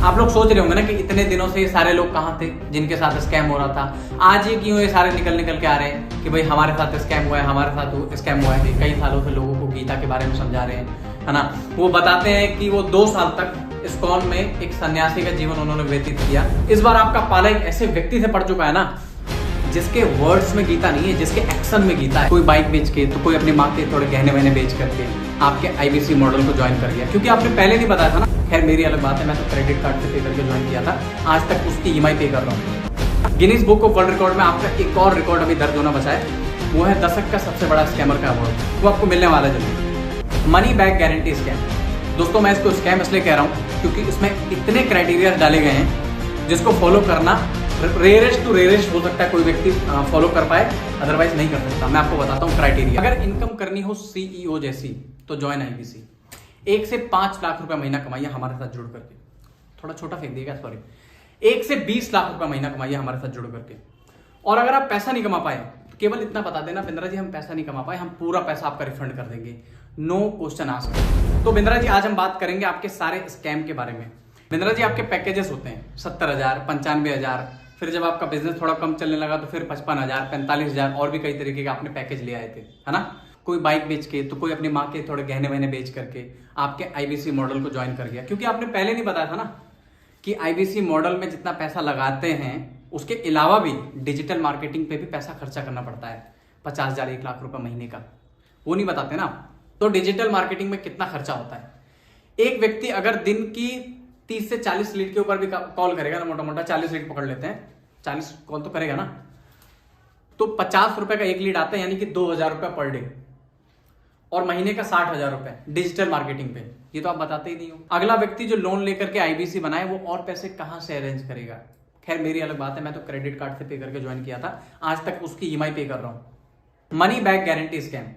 आप लोग सोच रहे होंगे ना कि इतने दिनों से ये सारे लोग कहाँ थे जिनके साथ स्कैम हो रहा था। आज ये क्यों ये सारे निकल के आ रहे हैं कि भाई हमारे साथ स्कैम हुआ है, हमारे साथ स्कैम हुआ है। कई सालों से लोगों को गीता के बारे में समझा रहे हैं, है ना। वो बताते हैं कि वो 2 साल तक इस्कॉन में एक सन्यासी का जीवन उन्होंने व्यतीत किया। इस बार आपका पाला एक ऐसे व्यक्ति से पड़ चुका है ना जिसके वर्ड्स में गीता नहीं है, जिसके एक्शन में गीता है। कोई बाइक बेच के, तो कोई अपनी माँ के थोड़े गहने वहने बेच करके आपके आईबीसी मॉडल को ज्वाइन कर गया, क्योंकि आपने पहले नहीं बताया था ना। खैर मेरी अलग बात है, मैं तो क्रेडिट कार्ड से पे करके ज्वाइन किया था, आज तक उसकी ईएमआई पे कर रहा हूँ। Guinness book of world record में आपका एक और रिकॉर्ड अभी दर्ज होना बचा है, वो है दशक का सबसे बड़ा स्कैमर का अवार्ड। वो आपको मिलने वाला है जल्दी। Money back guarantee scam. दोस्तों मैं इसको स्कैम इसलिए कह रहा हूँ क्योंकि इसमें इतने क्राइटेरिया डाले गए हैं जिसको फॉलो करना रेयरेस्ट टू रेयरेस्ट हो सकता है कोई व्यक्ति फॉलो कर पाए, अदरवाइज नहीं कर सकता। मैं आपको बताता हूँ क्राइटेरिया। अगर इनकम करनी हो सीईओ जैसी तो ज्वाइन आईबीसी। 1 से 5 लाख रुपए महीना कमाइए हमारे साथ जुड़ करके। थोड़ा छोटा फेंक दिएगा, सॉरी। 1 से 20 लाख रुपए महीना कमाइए हमारे साथ जुड़ करके। और अगर आप पैसा नहीं कमा पाए तो केवल इतना बता देना, बिंद्रा जी हम पैसा नहीं कमा पाए, हम पूरा पैसा आपका रिफंड कर देंगे, नो क्वेश्चन आस्क्ड। तो बिंद्रा जी आज हम बात करेंगे आपके सारे स्कैम के बारे में। बिंद्रा जी आपके पैकेजेस होते हैं 70,000, 95,000, फिर जब आपका बिजनेस थोड़ा कम चलने लगा तो फिर 55,000, 45,000 और भी कई तरीके के आपने पैकेज ले आए थे, है ना। कोई बाइक बेच के, तो कोई अपनी माँ के थोड़े गहने वहने बेच करके आपके आईबीसी मॉडल को ज्वाइन कर गया, क्योंकि आपने पहले नहीं बताया था ना कि आईबीसी मॉडल में जितना पैसा लगाते हैं उसके अलावा भी डिजिटल मार्केटिंग पे भी पैसा खर्चा करना पड़ता है, 50,000, 1 लाख रुपए महीने का। वो नहीं बताते ना। तो डिजिटल मार्केटिंग में कितना खर्चा होता है। एक व्यक्ति अगर दिन की 30 से 40 लीड के ऊपर भी कॉल करेगा ना, मोटा मोटा 40 लीड पकड़ लेते हैं, 40 कॉल तो करेगा ना, तो 50 रुपए का एक लीड आता है, यानी कि 2,000 रुपए पर डे, और महीने का 60,000 रुपए डिजिटल मार्केटिंग पे। ये तो आप बताते ही नहीं हो। अगला व्यक्ति जो लोन लेकर के आईबीसी बनाए वो और पैसे कहां से अरेंज करेगा। खैर मेरी अलग बात है, मैं तो क्रेडिट कार्ड से पे करके ज्वाइन किया था, आज तक उसकी ईएमआई पे कर रहा हूं। Money back guarantee scam.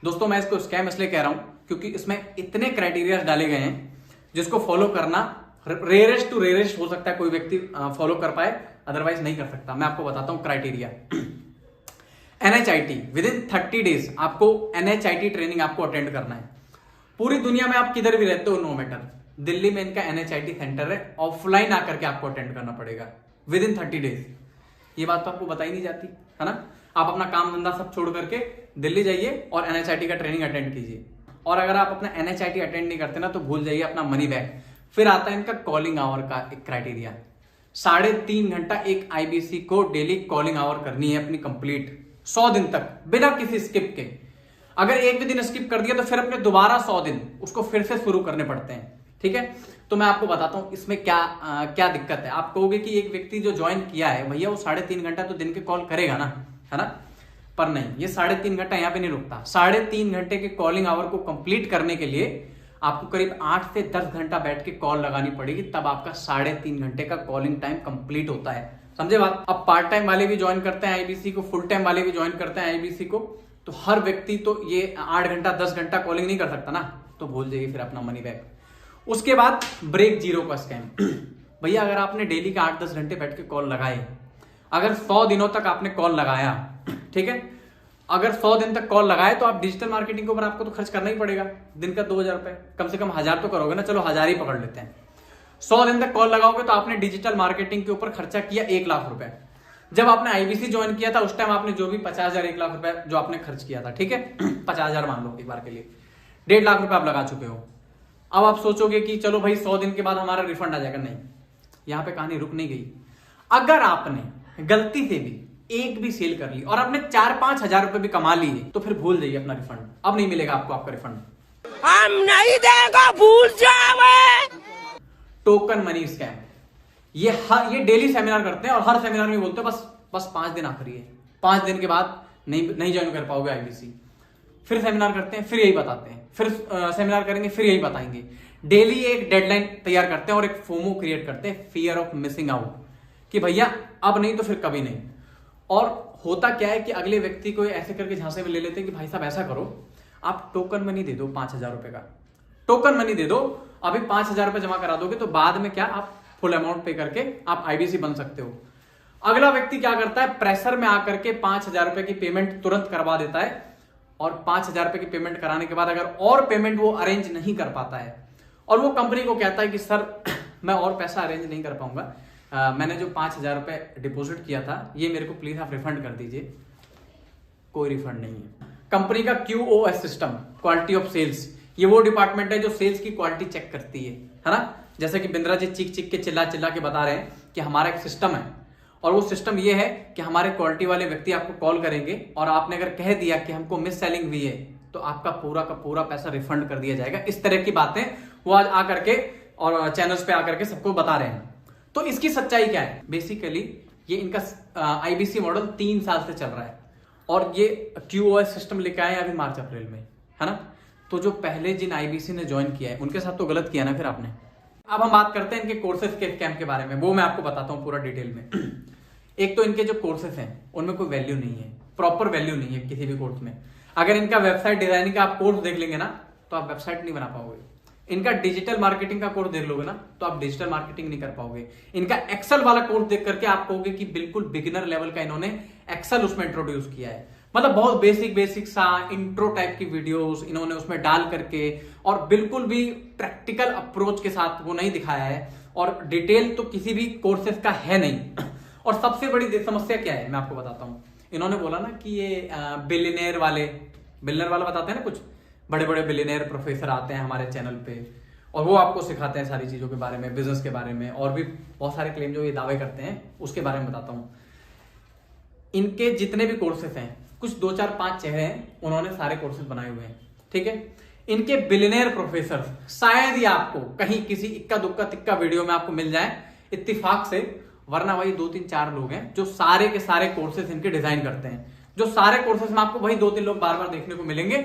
दोस्तों मैं इसको स्कैम इसलिए कह रहा हूं क्योंकि इसमें इतने क्राइटेरिया डाले गए हैं जिसको फॉलो करना रेयरेस्ट टू रेयरेस्ट हो सकता है कोई व्यक्ति फॉलो कर पाए, अदरवाइज नहीं कर सकता। मैं आपको बताता हूं क्राइटेरिया। एनएचआईटी विदिन 30 डेज आपको एनएचआईटी ट्रेनिंग आपको अटेंड करना है। पूरी दुनिया में आप किधर भी रहते हो नो मैटर, दिल्ली में इनका एनएचआईटी सेंटर है, ऑफलाइन आकर के आपको अटेंड करना पड़ेगा विदिन 30 डेज। ये बात तो आपको बताई नहीं जाती, है ना। आप अपना काम धंधा सब छोड़ करके दिल्ली जाइए और एनएचआईटी का ट्रेनिंग अटेंड कीजिए। और अगर आप अपना एनएचआईटी अटेंड नहीं करते ना तो भूल जाइए अपना मनी बैक। फिर आता है इनका कॉलिंग आवर का एक क्राइटेरिया। 3.5 घंटा एक आईबीसी को डेली कॉलिंग आवर करनी है अपनी कंप्लीट, 100 दिन तक बिना किसी स्किप के। अगर एक भी दिन स्किप कर दिया तो फिर अपने दोबारा 100 दिन उसको फिर से शुरू करने पड़ते हैं, ठीक है। तो मैं आपको बताता हूं इसमें क्या दिक्कत है। आप कहोगे कि एक व्यक्ति जो ज्वाइन किया है भैया वो 3.5 घंटा तो दिन के कॉल करेगा ना, है ना, पर नहीं, ये 3.5 घंटा यहां पे नहीं रुकता। 3.5 घंटे के कॉलिंग आवर को कंप्लीट करने के लिए आपको करीब 8 से 10 घंटा बैठ के कॉल लगानी पड़ेगी, तब आपका 3.5 घंटे का कॉलिंग टाइम कंप्लीट होता है। समझे बात। अब पार्ट टाइम वाले भी ज्वाइन करते हैं आईबीसी को, फुल टाइम वाले भी ज्वाइन करते हैं आईबीसी को, तो हर व्यक्ति तो ये 8 घंटा 10 घंटा कॉलिंग नहीं कर सकता ना, तो भूल जाइए फिर अपना मनी बैक। उसके बाद ब्रेक जीरो का स्कैम। भैया अगर आपने डेली का 8-10 घंटे बैठ के कॉल लगाए, अगर 100 दिनों तक आपने कॉल लगाया, ठीक है, अगर 100 दिन तक कॉल लगाए तो आप डिजिटल मार्केटिंग के ऊपर आपको तो खर्च करना ही पड़ेगा। दिन का 2,000 रुपए, कम से कम 1,000 तो करोगे ना, चलो 1,000 ही पकड़ लेते हैं। 100 दिन तक कॉल लगाओगे तो आपने डिजिटल मार्केटिंग के ऊपर खर्चा किया 1 लाख रुपए। जब आपने आईबीसी ज्वाइन किया था उस टाइम आपने जो भी 50,000, 1 लाख रुपए जो आपने खर्च किया था, ठीक है, 50,000 मान लो एक बार के लिए, 1.5 लाख रुपए आप लगा चुके हो। अब आप सोचोगे कि चलो भाई 100 दिन के बाद हमारा रिफंड आ जाएगा, नहीं, यहां पे कहानी रुक नहीं गई। अगर आपने गलती से भी एक भी सेल कर ली और आपने 4-5 हजार रुपए भी कमा लिए तो फिर भूल जाइए अपना रिफंड, अब नहीं मिलेगा आपको आपका रिफंड। हम नहीं देगा, भूल जाओ। Token money scam. ये डेली सेमिनार करते हैं और हर सेमिनार में बोलते हैं बस 5 दिन आखिरी है, 5 दिन के बाद नहीं ज्वाइन कर पाओगे आईबीसी। फिर सेमिनार करते हैं, फिर यही बताते हैं, फिर सेमिनार करेंगे, फिर यही बताएंगे। डेली एक डेडलाइन तैयार करते हैं और एक फोमो क्रिएट करते हैं, फियर ऑफ मिसिंग आउट, कि भैया अब नहीं तो फिर कभी नहीं। और होता क्या है कि अगले व्यक्ति को ऐसे करके झांसे में ले लेते हैं कि भाई साहब ऐसा करो, आप टोकन मनी दे दो 5,000 रुपए का, टोकन मनी दे दो, अभी 5,000 रुपए जमा करा दोगे तो बाद में क्या आप फुल अमाउंट पे करके आप आईबीसी बन सकते हो। अगला व्यक्ति क्या करता है, प्रेशर में आकर के 5,000 रुपए की पेमेंट तुरंत करवा देता है, और 5,000 रुपए की पेमेंट कराने के बाद अगर और पेमेंट वो अरेंज नहीं कर पाता है और वो कंपनी को कहता है कि सर मैं और पैसा अरेंज नहीं कर पाऊंगा। मैंने जो 5,000 रुपए डिपॉजिट किया था ये मेरे को प्लीज आप रिफंड कर दीजिए। कोई रिफंड नहीं है। कंपनी का QoS system, quality of sales, ये वो डिपार्टमेंट है जो सेल्स की क्वालिटी चेक करती है ना। जैसे कि बिंद्रा जी चीख चीख के चिल्ला चिल्ला के बता रहे हैं कि हमारा एक सिस्टम है और वो सिस्टम ये है कि हमारे क्वालिटी वाले व्यक्ति आपको कॉल करेंगे और आपने अगर कह दिया कि हमको मिस सेलिंग हुई है तो आपका पूरा का पूरा पैसा रिफंड कर दिया जाएगा। इस तरह की बातें वो आज आकर के और चैनल्स पे आकर के सबको बता रहे हैं। तो इसकी सच्चाई क्या है? बेसिकली ये इनका IBC मॉडल 3 साल से चल रहा है और ये QoS सिस्टम लेके आए अभी मार्च अप्रैल में, है ना। तो जो पहले जिन IBC ने ज्वाइन किया है उनके साथ तो गलत किया ना फिर आपने। अब हम बात करते हैं इनके कोर्सेज के स्कैम के बारे में, वो मैं आपको बताता हूँ पूरा डिटेल में। एक तो इनके जो कोर्सेज हैं उनमें कोई वैल्यू नहीं है, प्रॉपर वैल्यू नहीं है किसी भी कोर्स में। अगर इनका वेबसाइट डिजाइनिंग का आप कोर्स देख लेंगे ना तो आप वेबसाइट नहीं बना पाओगे। इनका डिजिटल मार्केटिंग का कोर्स देख लोगे ना तो आप डिजिटल मार्केटिंग नहीं कर पाओगे। इनका एक्सेल वाला कोर्स देख करके आप कहोगे कि बिल्कुल बिगिनर लेवल का इन्होंने एक्सेल उसमें इंट्रोड्यूस किया है। मतलब बहुत बेसिक सा इंट्रो टाइप की वीडियोस इन्होंने उसमें डाल करके और बिल्कुल भी प्रैक्टिकल अप्रोच के साथ वो नहीं दिखाया है और डिटेल तो किसी भी कोर्सेज का है नहीं। और सबसे बड़ी समस्या क्या है मैं आपको बताता हूं। इन्होंने बोला ना कि ये बिलियनेयर वाला बताते हैं ना, कुछ बड़े बड़े बिलियनेयर प्रोफेसर आते हैं हमारे चैनल पे और वो आपको सिखाते हैं सारी चीजों के बारे में, बिजनेस के बारे में और भी बहुत सारे क्लेम जो ये दावे करते हैं उसके बारे में बताता हूं। इनके जितने भी कोर्सेज हैं, कुछ 2 4 5 चेहरे हैं, उन्होंने सारे कोर्सेज बनाए हुए हैं, ठीक है। इनके बिलियनेयर प्रोफेसर शायद ही आपको कहीं किसी इक्का दुक्का तिक्का वीडियो में आपको मिल जाए इत्तेफाक से, वरना वही 2 3 4 लोग हैं जो सारे के सारे कोर्सेज इनके डिजाइन करते हैं। जो सारे कोर्सेज में आपको वही 2 3 लोग बार बार देखने को मिलेंगे।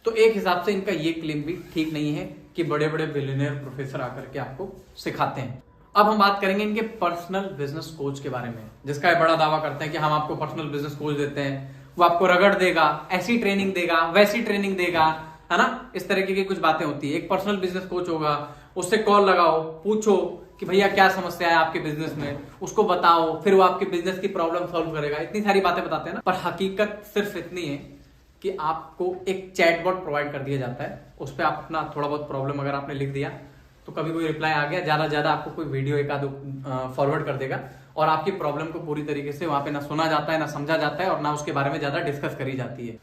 तो एक हिसाब से इनका ये क्लेम भी ठीक नहीं है कि बड़े बड़े बिलियनियर प्रोफेसर आकर के आपको सिखाते हैं। अब हम बात करेंगे इनके पर्सनल बिजनेस कोच के बारे में, जिसका ये बड़ा दावा करते हैं कि हम आपको पर्सनल बिजनेस कोच देते हैं, वो आपको रगड़ देगा, ऐसी ट्रेनिंग देगा, वैसी ट्रेनिंग देगा, है ना। इस तरीके की कुछ बातें होती है। एक पर्सनल बिजनेस कोच होगा, उससे कॉल लगाओ, पूछो कि भैया क्या समस्या है आपके बिजनेस में, उसको बताओ, फिर वो आपके बिजनेस की प्रॉब्लम सॉल्व करेगा। इतनी सारी बातें बताते हैं ना, पर हकीकत सिर्फ इतनी है कि आपको एक चैटबॉट प्रोवाइड कर दिया जाता है, उस पर आप अपना थोड़ा बहुत प्रॉब्लम अगर आपने लिख दिया तो कभी कोई रिप्लाई आ गया, ज्यादा ज्यादा आपको कोई वीडियो एक आध फॉरवर्ड कर देगा और आपकी प्रॉब्लम को पूरी तरीके से वहां पे ना सुना जाता है, ना समझा जाता है और ना उसके बारे में ज्यादा डिस्कस करी जाती है।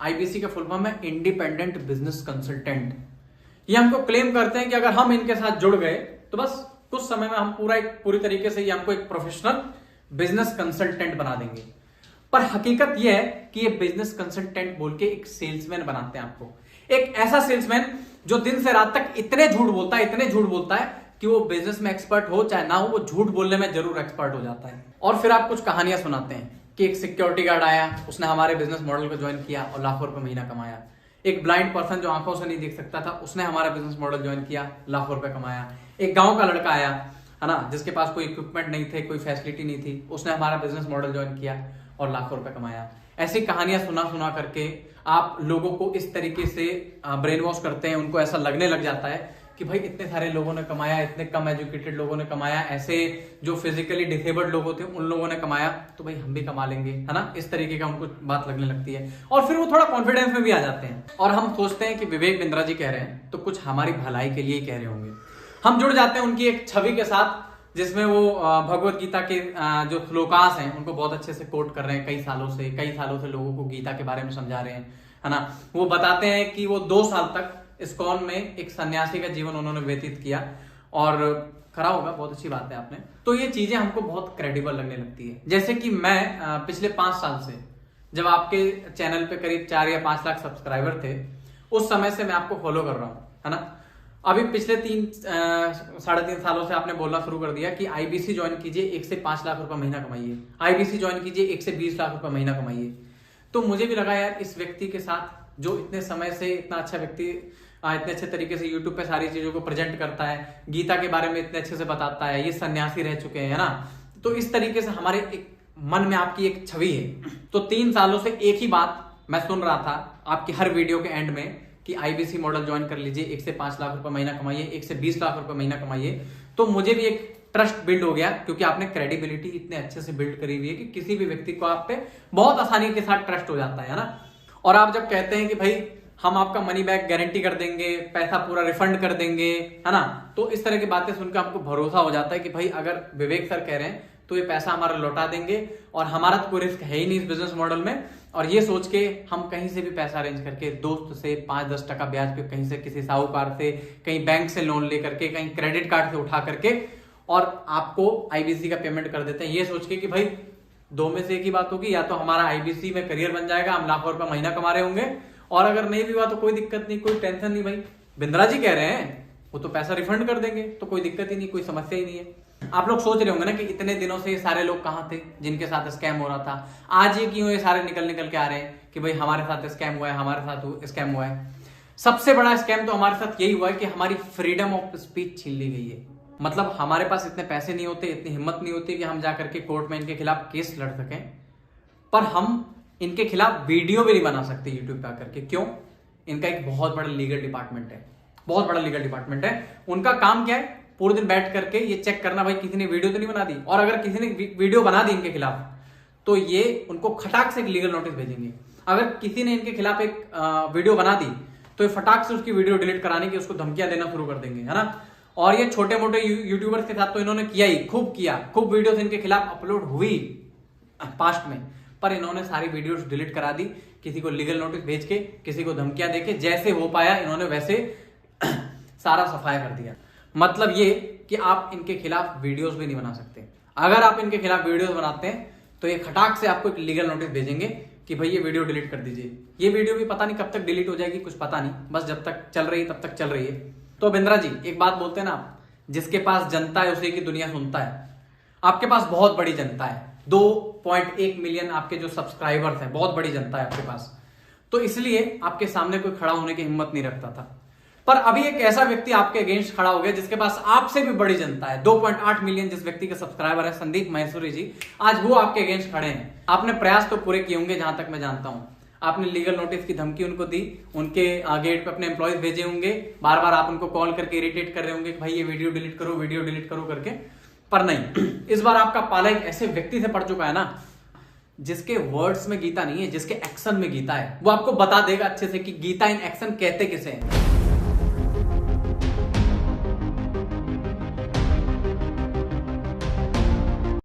IBC का फुल फॉर्म है इंडिपेंडेंट बिजनेस कंसल्टेंट। ये हमको क्लेम करते हैं कि अगर हम इनके साथ जुड़ गए तो बस कुछ समय में हम पूरी तरीके से ये हमको एक प्रोफेशनल बिजनेस कंसल्टेंट बना देंगे। पर हकीकत यह है कि ये बिजनेस कंसल्टेंट बोल के एक सेल्समैन बनाते हैं आपको, एक ऐसा सेल्समैन जो दिन से रात तक इतने झूठ बोलता है कि वो बिजनेस में एक्सपर्ट हो चाहे ना हो, वो झूठ बोलने में जरूर एक्सपर्ट हो जाता है। और फिर आप कुछ कहानियां सुनाते हैं कि एक सिक्योरिटी गार्ड आया, उसने हमारे बिजनेस मॉडल को ज्वाइन किया और लाखों रुपए महीना कमाया। एक ब्लाइंड पर्सन जो आंखों से नहीं देख सकता था, उसने हमारा बिजनेस मॉडल ज्वाइन किया, लाखों रुपए कमाया। एक गांव का लड़का आया, है ना, जिसके पास कोई इक्विपमेंट नहीं थे, कोई फैसिलिटी नहीं थी, उसने हमारा बिजनेस मॉडल ज्वाइन किया और लाखों रुपए कमाया। ऐसी कहानियां सुना करके आप लोगों को इस तरीके से ब्रेन वॉश करते हैं, उनको ऐसा लगने लग जाता है कि भाई इतने सारे लोगों ने कमाया, इतने कम एजुकेटेड लोगों ने कमाया, ऐसे जो फिजिकली डिसेबल्ड लोग थे उन लोगों ने कमाया, तो भाई हम भी कमा लेंगे, है ना। इस तरीके का उनको बात लगने लगती है और फिर वो थोड़ा कॉन्फिडेंस में भी आ जाते हैं और हम सोचते हैं कि विवेक बिंद्रा जी कह रहे हैं तो कुछ हमारी भलाई के लिए ही कह रहे होंगे। हम जुड़ जाते हैं उनकी एक छवि के साथ जिसमें वो भगवत गीता के जो श्लोकास हैं उनको बहुत अच्छे से कोट कर रहे हैं। कई सालों से लोगों को गीता के बारे में समझा रहे हैं, है ना। वो बताते हैं कि वो 2 साल तक इस्कॉन में एक सन्यासी का जीवन उन्होंने व्यतीत किया और करा होगा, बहुत अच्छी बात है आपने। तो ये चीजें हमको बहुत क्रेडिबल लगने लगती है। जैसे कि मैं पिछले 5 साल से जब आपके चैनल पे करीब 4 या 5 लाख सब्सक्राइबर थे, उस समय से मैं आपको फॉलो कर रहा हूं, है ना। अभी पिछले 3-3.5 सालों से आपने बोलना शुरू कर दिया कि IBC ज्वाइन कीजिए, 1 से 5 लाख रुपए महीना कमाइए, IBC ज्वाइन कीजिए, 1 से 20 लाख रुपए महीना कमाइए। तो मुझे भी लगा यार इस व्यक्ति के साथ जो इतने समय से इतना अच्छा व्यक्ति इतने अच्छे तरीके से YouTube पे सारी चीजों को प्रेजेंट करता है, गीता के बारे में इतने अच्छे से बताता है, ये सन्यासी रह चुके हैं, है ना। तो इस तरीके से हमारे एक मन में आपकी एक छवि है। तो 3 सालों से एक ही बात मैं सुन रहा था आपकी हर वीडियो के एंड में कि IBC मॉडल ज्वाइन कर लीजिए, 1 से 5 लाख रुपए महीना कमाइए, 1 से 20 लाख रुपए महीना कमाइए। तो मुझे भी एक ट्रस्ट बिल्ड हो गया क्योंकि आपने क्रेडिबिलिटी इतने अच्छे से बिल्ड करी हुई है कि किसी भी व्यक्ति को आप पे बहुत आसानी के साथ ट्रस्ट हो जाता है ना। और आप जब कहते हैं कि भाई हम आपका मनी बैक गारंटी कर देंगे, पैसा पूरा रिफंड कर देंगे, है ना। तो इस तरह की बातें सुनकर हमको भरोसा हो जाता है कि भाई अगर विवेक सर कह रहे हैं तो ये पैसा हमारा लौटा देंगे और हमारा तो कोई रिस्क है ही नहीं इस बिजनेस मॉडल में। और ये सोच के हम कहीं से भी पैसा अरेंज करके दोस्त से 5-10 टका ब्याज पे कहीं से किसी साहूकार से, कहीं बैंक से लोन ले करके, कहीं क्रेडिट कार्ड से उठा करके और आपको आईबीसी का पेमेंट कर देते हैं, ये सोच के कि भाई दो में से एक ही बात होगी, या तो हमारा आईबीसी में करियर बन जाएगा, हम लाखों रुपए महीना कमा रहे होंगे, और अगर नहीं भी हुआ तो कोई दिक्कत नहीं, कोई टेंशन नहीं। भाई बिंद्रा जी कह रहे हैं वो तो पैसा रिफंड कर देंगे, तो कोई दिक्कत ही नहीं, कोई समस्या ही नहीं है। आप लोग सोच रहे होंगे ना कि इतने दिनों से ये सारे लोग कहां थे जिनके साथ स्कैम हो रहा था, आज ये क्यों ये सारे निकल के आ रहे हैं कि भाई हमारे साथ स्कैम हुआ है, हमारे साथ स्कैम हुआ है। सबसे बड़ा स्कैम तो हमारे साथ यही हुआ है कि हमारी फ्रीडम ऑफ स्पीच छीन ली गई है। मतलब हमारे पास इतने पैसे नहीं होते, इतनी हिम्मत नहीं होती कि हम जाकर के कोर्ट में इनके खिलाफ केस लड़ सकें, पर हम इनके खिलाफ वीडियो भी नहीं बना सकते यूट्यूब पे आकर के। क्यों? इनका एक बहुत बड़ा लीगल डिपार्टमेंट है, बहुत बड़ा लीगल डिपार्टमेंट है। उनका काम क्या है? पूरे दिन बैठ करके ये चेक करना भाई किसी ने वीडियो तो नहीं बना दी, और अगर किसी ने वीडियो बना दी इनके खिलाफ तो ये उनको खटाक से एक लीगल नोटिस भेजेंगे। अगर किसी ने इनके खिलाफ एक वीडियो बना दी तो ये फटाक से उसकी वीडियो डिलीट कराने की उसको धमकियां देना शुरू कर देंगे, है ना। और ये छोटे मोटे यूट्यूबर्स के साथ तो इन्होंने किया ही, खूब किया, खूब वीडियोस इनके खिलाफ अपलोड हुई पास्ट में, पर इन्होंने सारी वीडियोस डिलीट करा दी, किसी को लीगल नोटिस भेज के, किसी को धमकियां देके, जैसे हो पाया इन्होंने वैसे सारा सफाया कर दिया। मतलब ये कि आप इनके खिलाफ वीडियोस भी नहीं बना सकते। अगर आप इनके खिलाफ वीडियोस बनाते हैं तो ये खटाक से आपको एक लीगल नोटिस भेजेंगे कि भाई ये वीडियो डिलीट कर दीजिए। ये वीडियो भी पता नहीं कब तक डिलीट हो जाएगी, कुछ पता नहीं, बस जब तक चल रही है तब तक चल रही है। तो बिंद्रा जी एक बात बोलते हैं ना आप, जिसके पास जनता है उसी की दुनिया सुनता है। आपके पास बहुत बड़ी जनता है, 2.1 मिलियन आपके जो सब्सक्राइबर्स हैं, बहुत बड़ी जनता है आपके पास, तो इसलिए आपके सामने कोई खड़ा होने की हिम्मत नहीं रखता था। पर अभी एक ऐसा व्यक्ति आपके अगेंस्ट खड़ा हो गया जिसके पास आपसे भी बड़ी जनता है, 2.8 मिलियन जिस व्यक्ति के सब्सक्राइबर है, संदीप महेश्वरी जी, आज वो आपके अगेंस्ट खड़े हैं। आपने प्रयास तो पूरे किए होंगे जहां तक मैं जानता हूं, आपने लीगल नोटिस की धमकी उनको दी, उनके गेट पे अपने एम्प्लॉयज भेजे होंगे, बार बार आप उनको कॉल करके इरिटेट कर रहे होंगे कि भाई ये वीडियो डिलीट करो, वीडियो डिलीट करो करके, पर नहीं, इस बार आपका पाला एक ऐसे व्यक्ति से पड़ चुका है ना जिसके वर्ड्स में गीता नहीं है, जिसके एक्शन में गीता है। वो आपको बता देगा अच्छे से कि गीता इन एक्शन कहते किसे हैं।